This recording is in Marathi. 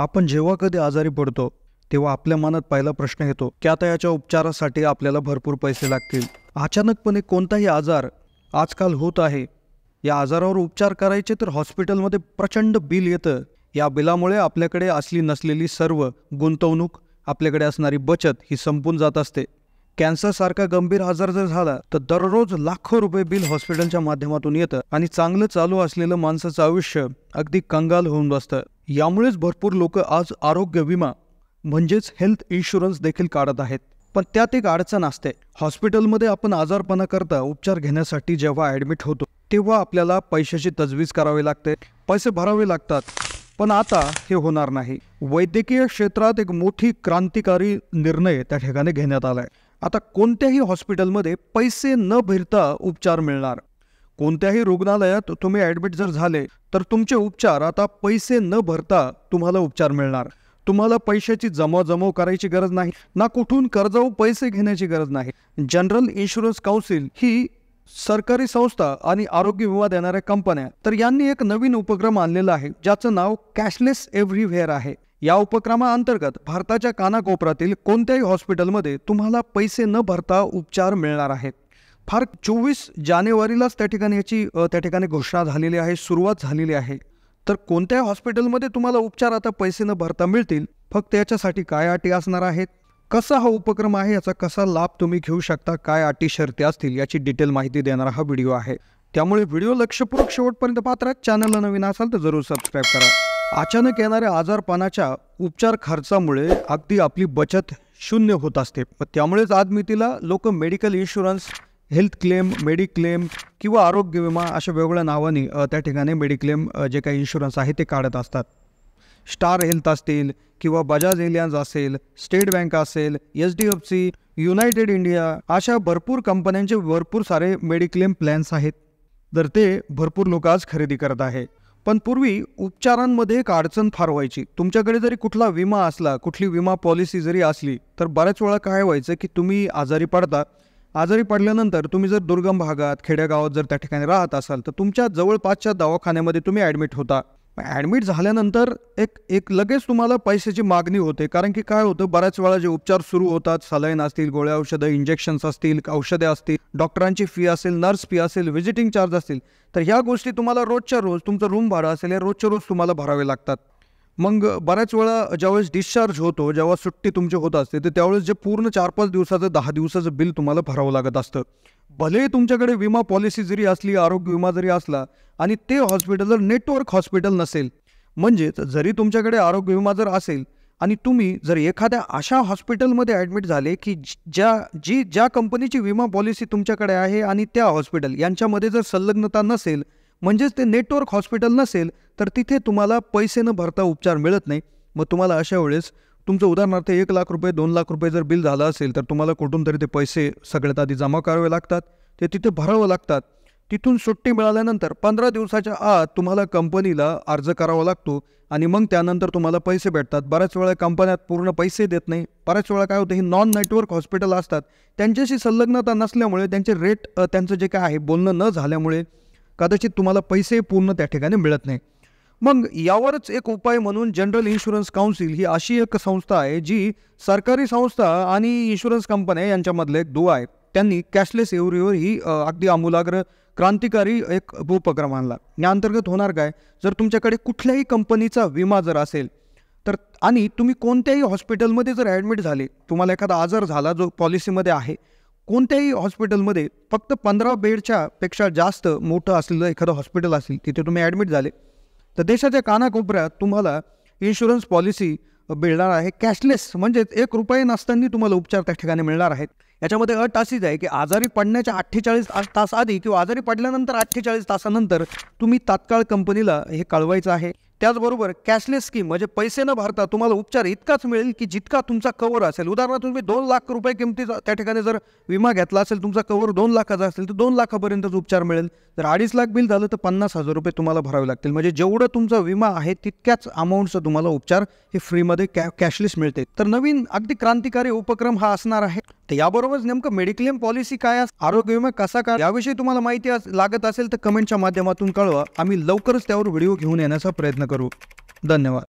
आपण जेव्हा कधी आजारी पडतो तेव्हा आपल्या मनात पहिला प्रश्न येतो की आता याच्या उपचारासाठी आपल्याला भरपूर पैसे लागतील। अचानकपणे कोणताही आजार आजकाल होत आहे, या आजारावर उपचार करायचे तर हॉस्पिटलमध्ये प्रचंड बिल येतं। या बिलामुळे आपल्याकडे असली नसलेली सर्व गुंतवणूक, आपल्याकडे असणारी बचत ही संपून जात असते। कॅन्सर सारखा गंभीर आजार जर झाला तर दररोज लाखो रुपये बिल हॉस्पिटलच्या माध्यमातून येतं आणि चांगलं चालू असलेलं माणसाचं आयुष्य अगदी कंगाल होऊन बसतं। यामुळेच भरपूर लोक आज आरोग्य विमा म्हणजेच हेल्थ इन्शुरन्स देखील काढत आहेत। पण त्यात एक अडचण असते, हॉस्पिटलमध्ये आपण आजारपणाकरता उपचार घेण्यासाठी जेव्हा ॲडमिट होतो तेव्हा आपल्याला पैशाची तजवीज करावी लागते, पैसे भरावे लागतात। पण आता हे होणार नाही। वैद्यकीय क्षेत्रात एक मोठी क्रांतिकारी निर्णय त्या ठिकाणी घेण्यात आलाय। आता कोणत्याही हॉस्पिटलमध्ये पैसे न भरता उपचार मिळणार। कोणत्याही रुग्णालयात तुम्ही ॲडमिट जर झाले तर तुमचे उपचार आता पैसे न भरता तुम्हाला उपचार मिळणार। तुम्हाला पैशाची जमाजमव करायची गरज नाही, ना कुठून कर्जाऊ पैसे घेण्याची गरज नाही। जनरल इन्शुरन्स काउन्सिल ही सरकारी संस्था आणि आरोग्य विमा देणाऱ्या कंपन्या तर यांनी एक नवीन उपक्रम आणलेला आहे ज्याचं नाव कॅशलेस एव्हरीव्हेअर आहे। या उपक्रमाअंतर्गत भारताच्या कानाकोपऱ्यातील कोणत्याही हॉस्पिटलमध्ये तुम्हाला पैसे न भरता उपचार मिळणार आहेत। फार 24 जानेवारीलाच त्या ठिकाणी घोषणा झालेली आहे, सुरुवात झालेली आहे। तर कोणत्या हॉस्पिटलमध्ये तुम्हाला उपचार आता पैसे न भरता मिळतील, फक्त याच्यासाठी काय अटी असणार आहेत, कसा हा उपक्रम आहे, याचा कसा लाभ तुम्ही घेऊ शकता, काय अटी शर्ती असतील याची डिटेल माहिती देणारा हा व्हिडिओ आहे। त्यामुळे व्हिडिओ लक्षपूर्वक शेवटपर्यंत पाहत राहा। चॅनलला नवीन असाल तर जरूर सबस्क्राईब करा। अचानक येणाऱ्या आजारपणाच्या उपचार खर्चामुळे अगदी आपली बचत शून्य होत असते। त्यामुळेच आज मितीला लोक medical insurance, health claim, mediclaim किंवा आरोग्य विमा अशा वेगवेगळ्या नावाने त्या ठिकाणी मेडिक्लेम जे काही इन्शुरन्स आहे ते काढत असतात। स्टार हेल्थ असतील किंवा बजाज एलियन्स असेल, स्टेट बँक असेल, HDFC, युनायटेड इंडिया अशा भरपूर कंपन्यांचे भरपूर सारे मेडिक्लेम प्लॅन्स आहेत, तर ते भरपूर लोक आज खरेदी करत आहे। पण पूर्वी उपचारांमध्ये एक अडचण फार व्हायची। तुमच्याकडे जरी कुठला विमा असला, कुठली विमा पॉलिसी जरी असली तर बऱ्याच वेळा काय व्हायचं की तुम्ही आजारी पडता, आजारी पडल्यानंतर तुम्ही जर दुर्गम भागात, खेडेगावात जर त्या ठिकाणी राहत असाल तर तुमच्या जवळपासच्या दवाखान्यामध्ये तुम्ही ॲडमिट होता। ॲडमिट झाल्यानंतर एक लगेच तुम्हाला पैशाची मागणी होते, कारण की काय होतं, बऱ्याच वेळा जे उपचार सुरू होतात, सलाईन असतील, गोळ्या औषधं, इंजेक्शन्स असतील, औषधे असतील, डॉक्टरांची फी असेल, नर्स फी असेल, व्हिजिटिंग चार्ज असतील, तर ह्या गोष्टी तुम्हाला रोजच्या रोज, तुमचं रूम भाडं असेल, या रोजच्या रोज तुम्हाला भरावे लागतात। मग बऱ्याच वेळा ज्यावेळेस डिस्चार्ज होतो, जेव्हा सुट्टी तुमची होत असते तर त्यावेळेस जे पूर्ण 4-5 दिवसाचं, 10 दिवसाचं बिल तुम्हाला भरावं लागत असतं। भले तुमच्याकडे विमा पॉलिसी जरी असली, आरोग्य विमा जरी असला आणि ते हॉस्पिटल जर नेटवर्क हॉस्पिटल नसेल, म्हणजेच जरी तुमच्याकडे आरोग्य विमा जर असेल आणि तुम्ही जर एखाद्या अशा हॉस्पिटलमध्ये ॲडमिट झाले की ज्या कंपनीची विमा पॉलिसी तुमच्याकडे आहे आणि त्या हॉस्पिटल यांच्यामध्ये जर संलग्नता नसेल, म्हणजेच ते नेटवर्क हॉस्पिटल नसेल, तर तिथे तुम्हाला पैसे न भरता उपचार मिळत नाही। मग तुम्हाला अशा वेळेस तुमचं उदाहरणार्थ 1 लाख रुपये, 2 लाख रुपये जर बिल झालं असेल तर तुम्हाला कुठून तरी ते पैसे सगळ्यात आधी जमा करावे लागतात, ते तिथे भरावं लागतात। तिथून सुट्टी मिळाल्यानंतर 15 दिवसाच्या आत तुम्हाला कंपनीला अर्ज करावा लागतो आणि मग त्यानंतर तुम्हाला पैसे भेटतात। बऱ्याच वेळा कंपन्यात पूर्ण पैसे देत नाही। बऱ्याच वेळा काय होतं, हे नॉन नेटवर्क हॉस्पिटल असतात, त्यांच्याशी संलग्नता नसल्यामुळे, त्यांचे रेट त्यांचं जे काय आहे बोलणं न झाल्यामुळे कदाचित तुम्हाला पैसे पूर्ण त्या ठिकाणी मिळत नाही। मग यावरच एक उपाय म्हणून जनरल इन्शुरन्स काउन्सिल ही अशी एक संस्था आहे जी सरकारी संस्था आणि इन्शुरन्स कंपन्या यांच्यामधले एक दुवा आहे। त्यांनी कॅशलेस एव्हरीव्हेअर ही अगदी आमूलाग्र क्रांतिकारी एक उपक्रम आणला। या अंतर्गत होणार काय, जर तुमच्याकडे कुठल्याही कंपनीचा विमा जर असेल तर आणि तुम्ही कोणत्याही हॉस्पिटलमध्ये जर ॲडमिट झाले, तुम्हाला एखादा आजार झाला जो पॉलिसीमध्ये आहे, कोणत्याही हॉस्पिटलमध्ये फक्त 15 बेडच्या पेक्षा जास्त मोठं असलेलं एखादं हॉस्पिटल असेल, तिथे तुम्ही ॲडमिट झाले तर देशाच्या कानाकोपऱ्यात तुम्हाला इन्शुरन्स पॉलिसी मिळणार आहे कॅशलेस, म्हणजे 1 रुपये नसताना तुम्हाला उपचार त्या ठिकाणी मिळणार आहेत। याच्यामध्ये अट अशीच आहे की आजारी पडण्याच्या 48 तास आधी किंवा आजारी पडल्यानंतर 48 तासानंतर तुम्ही तात्काळ कंपनीला हे कळवायचं आहे। त्याचबरोबर कॅशलेस स्कीम म्हणजे पैसे न भरता तुम्हाला उपचार इतकाच मिळेल की जितका तुमचा कव्हर असेल। उदाहरणार्थ तुम्ही 2 लाख रुपये किमतीचा त्या ठिकाणी जर विमा घेतला असेल, तुमचा कव्हर 2 लाखाचा असेल तर 2 लाखापर्यंतच उपचार मिळेल। जर 2.5 लाख बिल झालं तर 50,000 रुपये तुम्हाला भरावे लागतील, म्हणजे जेवढं तुमचा विमा आहे तितक्याच अमाऊंटचं तुम्हाला उपचार हे फ्रीमध्ये कॅशलेस मिळते। तर नवीन अगदी क्रांतिकारी उपक्रम हा असणार आहे। तर याबरोबरच नेमकं मेडिक्लेम पॉलिसी काय, आरोग्य विमा कसा काय, याविषयी तुम्हाला माहिती लागत असेल तर कमेंटच्या माध्यमातून कळवा। आम्ही लवकरच त्यावर व्हिडिओ घेऊन येण्याचा प्रयत्न करू। धन्यवाद।